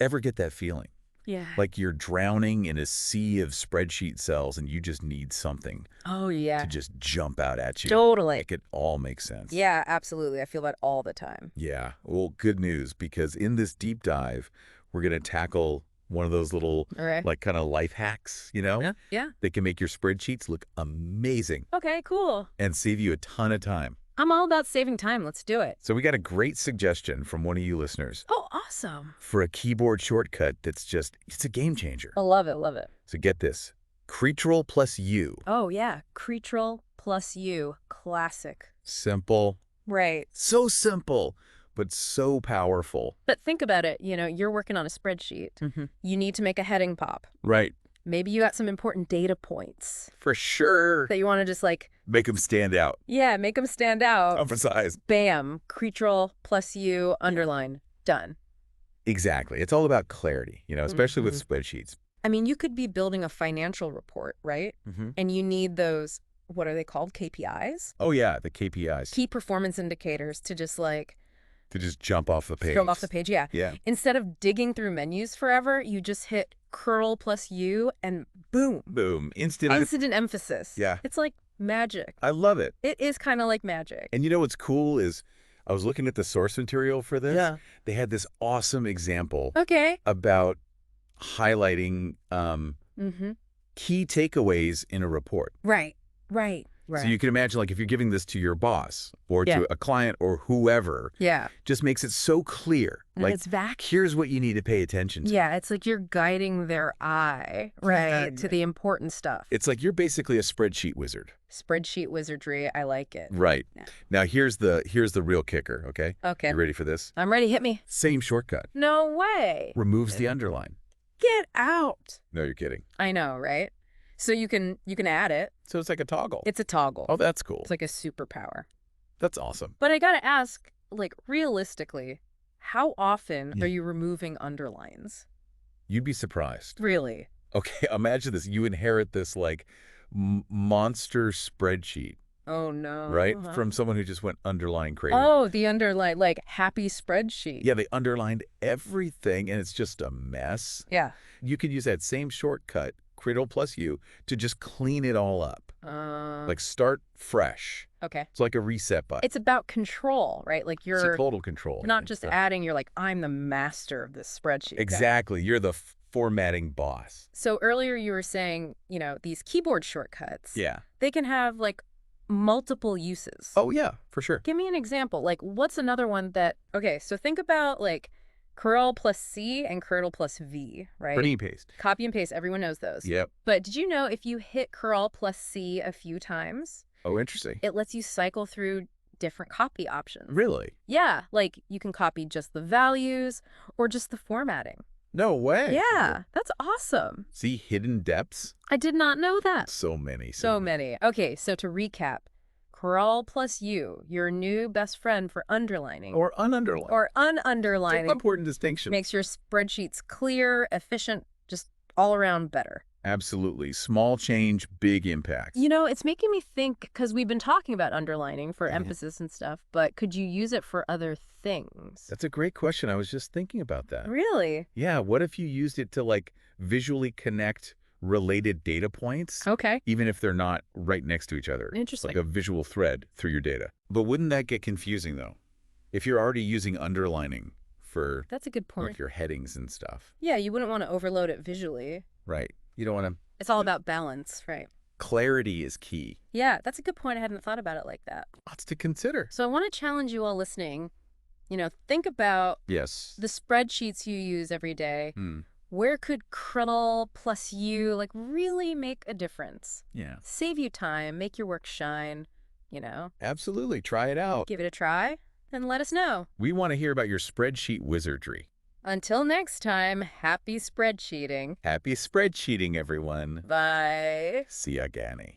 Ever get that feeling? Yeah. Like you're drowning in a sea of spreadsheet cells and you just need something Oh, to yeah. just jump out at you. Totally. Make it all make sense. Yeah, absolutely. I feel that all the time. Yeah. Well, good news, because in this deep dive, we're going to tackle one of those little, All right. like, kind of life hacks, Yeah. that can make your spreadsheets look amazing Okay, cool. and save you a ton of time. I'm all about saving time. Let's do it. So we got a great suggestion from one of you listeners Oh, awesome. for a keyboard shortcut that's it's a game changer. I love it. Love it. So get this. Cretrol plus U. Oh, yeah. Cretrol plus U. Classic. Simple. Right. So simple, but so powerful. But think about it. You're working on a spreadsheet. You need to make a heading pop. Right. Maybe you got some important data points For sure. that you want to just Make them stand out. yeah, make them stand out. Emphasize. Bam. Cretrol plus U, underline. Done. Exactly. It's all about clarity, especially with spreadsheets. I mean, you could be building a financial report, right? And you need those, what are they called? KPIs? Oh, yeah, the KPIs. Key performance indicators to just To just jump off the page. throw off the page. Yeah. Yeah. Instead of digging through menus forever, you just hit curl plus U and boom. Boom. Instant. Instant emphasis. Yeah. It's like magic. I love it. It is kind of like magic. And you know what's cool is I was looking at the source material for this. Yeah. They had this awesome example Okay. about highlighting key takeaways in a report. Right. Right. So you can imagine, like, if you're giving this to your boss or Yeah. to a client or whoever, Yeah. just makes it so clear. And Like, it's vacuum. here's what you need to pay attention to. Yeah, it's like you're guiding their eye, right, Yeah. to the important stuff. It's like you're basically a spreadsheet wizard. Spreadsheet wizardry, I like it. Right. Yeah. Now, here's the real kicker, okay? Okay. You ready for this? I'm ready. Hit me. Same shortcut. No way. Removes the underline. Get out. No, you're kidding. I know, right? So you can add it. So it's like a toggle. It's a toggle. Oh, that's cool. It's like a superpower. That's awesome. But I got to ask, realistically, how often Yeah. are you removing underlines? You'd be surprised. Really? Okay, imagine this. You inherit this, like, monster spreadsheet, Oh, no. right? From someone who just went underline crazy. Oh, the underline, happy spreadsheet. Yeah, they underlined everything, and it's just a mess. Yeah. You could use that same shortcut, Cradle plus U, to just clean it all up. Like, start fresh. Okay. It's like a reset button. It's about control, right? Like It's you're a total control. not just adding, you're like, I'm the master of this spreadsheet. Exactly. You're the formatting boss. So earlier you were saying, these keyboard shortcuts, Yeah. they can have multiple uses. Oh, yeah, for sure. Give me an example. What's another one that, okay, so think about curl plus C and curl plus V, right? Pretty paste. Copy and paste, everyone knows those. Yep. But did you know if you hit curl plus C a few times, Oh, interesting. it lets you cycle through different copy options? Really? Yeah, you can copy just the values or just the formatting. No way. Yeah, that's awesome. See, hidden depths? I did not know that. So many. So many. Okay, so to recap, curl plus U, your new best friend for underlining. Or ununderlined. Or It's ununderlining. an important distinction. Makes your spreadsheets clear, efficient, just all around better. Absolutely. Small change, big impact. It's making me think, because we've been talking about underlining for Yeah. emphasis and stuff, but could you use it for other things? That's a great question. I was just thinking about that. Really? Yeah, what if you used it to, visually connect related data points, Okay. even if they're not right next to each other? Interesting. Like a visual thread through your data. But wouldn't that get confusing, though? If you're already using underlining for That's a good point. your headings and stuff. Yeah, you wouldn't want to overload it visually. Right. You don't want to... It's all about balance, right? Clarity is key. Yeah, that's a good point. I hadn't thought about it like that. Lots to consider. So I want to challenge you all listening. Think about Yes. the spreadsheets you use every day. Where could curl plus U really make a difference? Yeah. Save you time, make your work shine, Absolutely. Try it out. Give it a try and let us know. We want to hear about your spreadsheet wizardry. Until next time, happy spreadsheeting. Happy spreadsheeting, everyone. Bye. See ya, Ganny.